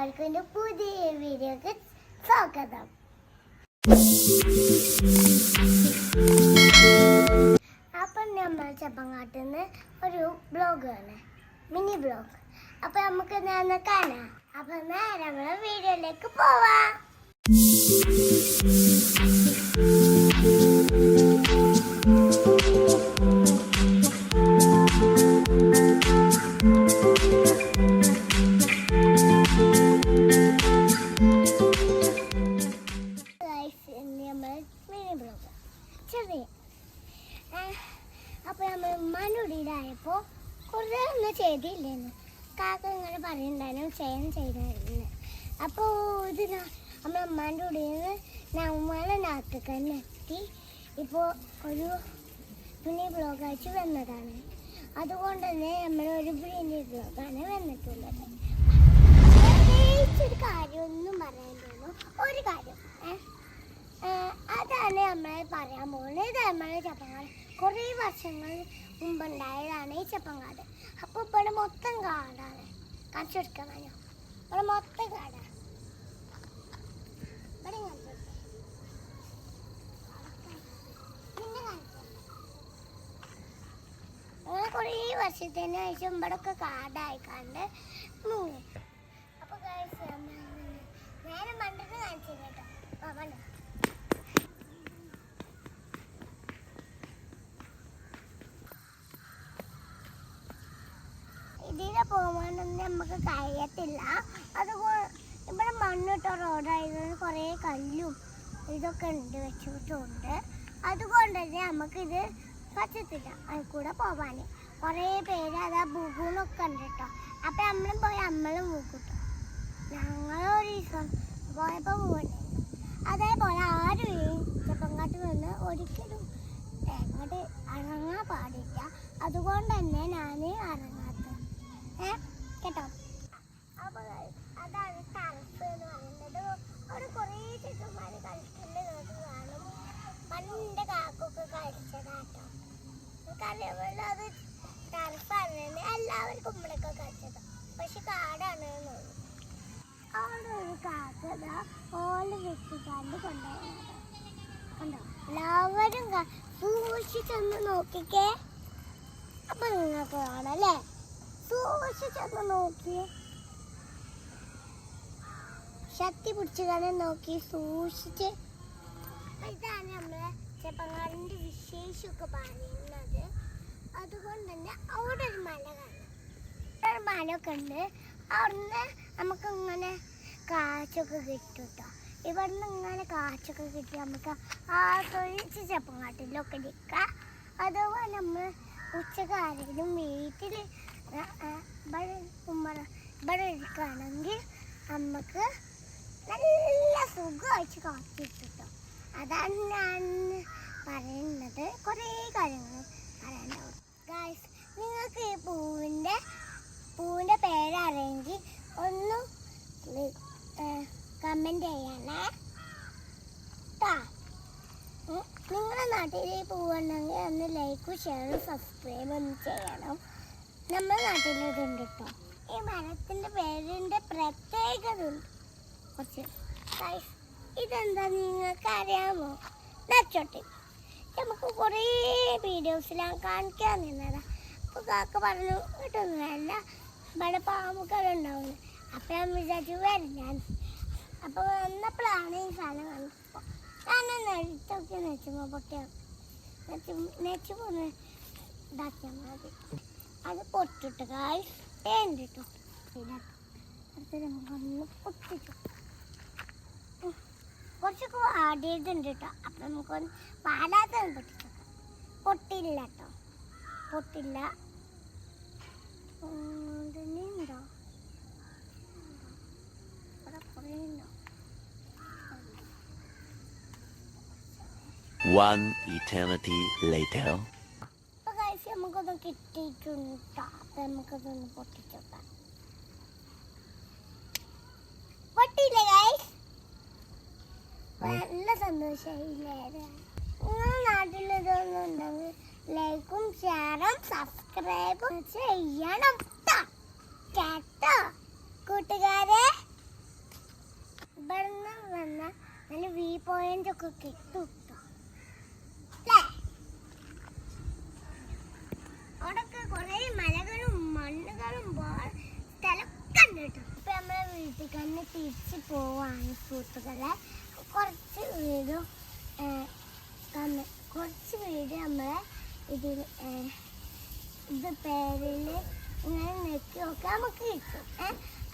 എല്ലാവർക്കും എൻ്റെ പുതിയ വീഡിയോക്ക് സ്വാഗതം. അപ്പം നമ്മൾ ചെപ്പങ്ങാട്ടിൽ നിന്ന് ഒരു ബ്ലോഗാണ്, മിനി ബ്ലോഗ്. അപ്പം നമുക്ക് ഞാൻ കാണാം. അപ്പം നേരെ നമ്മളെ വീഡിയോയിലേക്ക് പോവാം. അപ്പോൾ നമ്മൾ ഉമ്മാനുടിയിലായപ്പോൾ കുറേ ഒന്നും ചെയ്തില്ലേന്ന് കാക്ക ഇങ്ങനെ പറയുന്നുണ്ടായിരുന്നു ചെയ്തായിരുന്നു. അപ്പോൾ ഇത് നമ്മൾ ഉമ്മാൻ്റെ ഉടിയിൽ നിന്ന് നമ്മളെ നാട്ടിൽ തന്നെ എത്തി ഇപ്പോൾ ഒരു മിനി ബ്ലോഗായിട്ട് വന്നതാണ്. അതുകൊണ്ട് തന്നെ നമ്മളൊരു മിനി ബ്ലോഗാണ് വന്നിട്ടുള്ളത്. പ്രത്യേകിച്ചൊരു കാര്യമൊന്നും പറയാൻ ഒരു കാര്യം അതാണ് നമ്മൾ പറയാൻ പോകുന്നത്. ഇത് നമ്മളെ ചെപ്പങ്ങാട് കുറേ വർഷങ്ങൾ മുമ്പുണ്ടായതാണ് ഈ ചെപ്പങ്ങാട്. അപ്പോൾ ഇവിടെ മൊത്തം കാടാണ്. കാണിച്ചു കൊടുക്കാനോ? ഇവിടെ മൊത്തം കാടാണ്. ഇവിടെ അങ്ങനെ കുറേ വർഷത്തിന് ശേഷം ഇവിടെയൊക്കെ കാടായിക്കാണ്ട് മൂന്ന്. അപ്പോൾ നേരെ മണ്ടത്ത് കാണിച്ചു കേട്ടോ. പവന ഇതിലെ പോകാനൊന്നും നമുക്ക് കഴിയത്തില്ല. അതുകൊണ്ട് ഇവിടെ മണ്ണിട്ട റോഡായതുകൊണ്ട് കുറേ കല്ലും ഇതൊക്കെ ഉണ്ട് വെച്ചിട്ടുണ്ട്. അതുകൊണ്ട് തന്നെ നമുക്കിത് പറ്റത്തില്ല അതിൽ കൂടെ പോവാൻ. കുറേ പേര് അതാ ബുഗൂണൊക്കെ ഉണ്ട് കേട്ടോ. അപ്പം നമ്മളും പോയി നമ്മളും ബുഗൂട്ടോ. ഞങ്ങളൊരു ദിവസം പോയപ്പോൾ പോകണ്ടേ. അതേപോലെ ആരും ചെപ്പങ്ങാട്ട് നിന്ന് ഒരിക്കലും അങ്ങോട്ട് ഇറങ്ങാൻ പാടില്ല. അതുകൊണ്ട് തന്നെ ഞാൻ ഇറങ്ങാത്തത് കേട്ടോ. അപ്പോൾ അതാണ് ടർഫ് എന്ന് പറയുന്നത്. അവിടെ കുറേ ചെക്കന്മാർ കളിക്കുന്നത് കാണും. പണ്ട് കാക്കൊക്കെ കളിച്ചതാട്ടോ. കലവെള്ളം അത് ടർഫാണ്. എല്ലാവർക്കും ഇവിടെയൊക്കെ കളിച്ചത്. പക്ഷെ കാടാണ് എന്നുള്ളൂ. അവിടെ ഒരു കാക്കത ഓല് വെട്ടിക്കാണ്ട് കൊണ്ടുപോകുന്നത് കണ്ടോ. എല്ലാവരും സൂക്ഷിച്ചൊന്ന് നോക്കിക്കേ. അപ്പൊ നിങ്ങൾക്ക് കാണാല്ലേ. സൂക്ഷിച്ചൊന്ന് നോക്കിയേ. ശക്തി പിടിച്ചുകാണെ നോക്കി സൂക്ഷിച്ച്. ഇതാണ് നമ്മളെ ചെപ്പങ്ങാടിൻ്റെ വിശേഷമൊക്കെ പറയുന്നത്. അതുകൊണ്ട് തന്നെ അവിടെ ഒരു മല കാണാം. ഒരു മലയൊക്കെ ഉണ്ട്. അവിടുന്ന് നമുക്ക് ഇങ്ങനെ കാച്ചൊക്കെ കിട്ടും കേട്ടോ. ഇവിടുന്ന് ഇങ്ങനെ കാച്ചൊക്കെ കിട്ടി നമുക്ക് ആസ്വദിച്ച് ചെപ്പങ്ങാട്ടിലൊക്കെ നിൽക്കാം. അതുപോലെ നമ്മൾ ഉച്ചക്ക് ആരെങ്കിലും വീട്ടിൽ ഇവിടെ ഇരിക്കുകയാണെങ്കിൽ നമുക്ക് നല്ല സുഖമായിട്ട് കാത്തിട്ടോ. അതാണ് ഞാൻ പറയുന്നത്. കുറേ കാര്യങ്ങൾ പറയാനുണ്ടാവും. ഗായ്സ്, നിങ്ങൾക്ക് ഈ പൂവിൻ്റെ പേരറിയെങ്കിൽ ഒന്ന് കമൻറ്റ് ചെയ്യണേ കേട്ടോ. നിങ്ങളുടെ നാട്ടിൽ ഈ പൂവുണ്ടെങ്കിൽ ഒന്ന് ലൈക്കും ഷെയറും സബ്സ്ക്രൈബും ഒന്ന് ചെയ്യണം. നമ്മുടെ നാട്ടിലിതുണ്ട് കേട്ടോ. ഈ മരത്തിൻ്റെ പേരിൻ്റെ പ്രത്യേകത ഉണ്ട് കുറച്ച്. ഇതെന്താ നിങ്ങൾക്ക് അറിയാമോ? നച്ചോട്ടെ. നമുക്ക് കുറേ വീഡിയോസിലാണ് കാണിക്കാൻ നിന്നതാ. അപ്പോൾ കാക്ക പറഞ്ഞു കിട്ടുന്നതല്ല ഇവിടെ പാമ്പുകളുണ്ടാവുന്നത്. അപ്പം ഞാൻ വിചാരിച്ചു വരും ഞാൻ. അപ്പോൾ വന്നപ്പോഴാണ് ഈ സാധനം കണ്ടപ്പോൾ ഞാനൊന്ന് നെച്ചൊക്കെ നെച്ചുമ്പോൾ പൊട്ടിയാണ് നെച്ചു പോന്ന് ഇതാക്കിയാൽ മതി. അത് പൊട്ടിട്ട് കായിട്ടോ. അടുത്ത് നമുക്കൊന്ന് പൊട്ടിച്ചു. കുറച്ചൊക്കെ ആടിയതുണ്ട് കേട്ടോ. അപ്പം നമുക്കൊന്ന് പാലാത്തൊന്ന് പൊട്ടിച്ചു. പൊട്ടില്ല കേട്ടോ, പൊട്ടില്ല. ഉണ്ടോ ഇവിടെ കുറേ ഉണ്ടോ. One eternity later. അപ്പോൾ ഗൈസ് നമുക്കൊന്ന് കിട്ടിയിട്ടുണ്ട് കേട്ടോ. അപ്പം നമുക്കതൊന്ന് പൊട്ടിച്ചോക്കാം. പൊട്ടിയില്ലേ ഗൈസ്? നല്ല സന്തോഷമായില്ലേ? നിങ്ങളുടെ നാട്ടിൽ ഇതൊന്നും ഉണ്ടെങ്കിൽ ലൈക്കും ഷെയറും സബ്സ്ക്രൈബും ചെയ്യണം കേട്ടോ കൂട്ടുകാരെ. നല്ല വ്യൂ പോയിന്റ് ഒക്കെ കിട്ടും അല്ലേ? അവിടൊക്കെ കുറേ മലകളും മണ്ണുകളും സ്ഥലമൊക്കെ ഉണ്ട് കേട്ടോ. ഇപ്പൊ നമ്മളെ വീട്ടിൽ തന്നെ തിരിച്ച് പോവാണ് സുഹൃത്തുക്കളെ. കുറച്ച് വീട് നമ്മളെ ഇതിൽ ഇത് പേരിൽ ഇങ്ങനെ നെക്കി നോക്കിയാൽ നമുക്ക് കിട്ടും.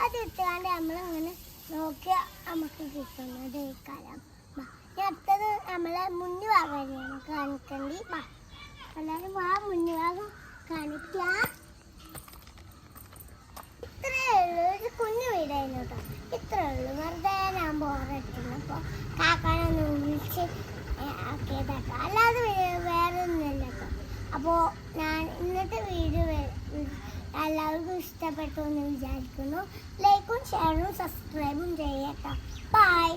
അത് ഇട്ടാണ്ട് നമ്മളിങ്ങനെ നോക്കിയാൽ നമുക്ക് കിട്ടുന്നത് ഈ കാലം. അടുത്തത് നമ്മളെ മുന്നു ഭാഗം നമുക്ക് കാണിക്കണ്ടി. എല്ലാവരും ആ മുന്നു ഭാഗം കാണിക്കാം. ഇത്രയേ ഉള്ളൂ, ഒരു കുഞ്ഞു വീടായിരുന്നു കേട്ടോ. ഇത്രയേ ഉള്ളൂ, വെറുതെ ഞാൻ ബോറടിക്കുന്നു. അപ്പോൾ കാക്കാനൊന്ന് വിളിച്ച് ആക്കിയതാട്ടോ, അല്ലാതെ വേറെ ഒന്നുമില്ല കേട്ടോ. അപ്പോൾ ഞാൻ ഇന്നത്തെ വീഡിയോ എല്ലാവർക്കും ഇഷ്ടപ്പെട്ടു എന്ന് വിചാരിക്കുന്നു. ലൈക്കും ഷെയറും സബ്സ്ക്രൈബും ചെയ്യട്ടോ. ബൈ.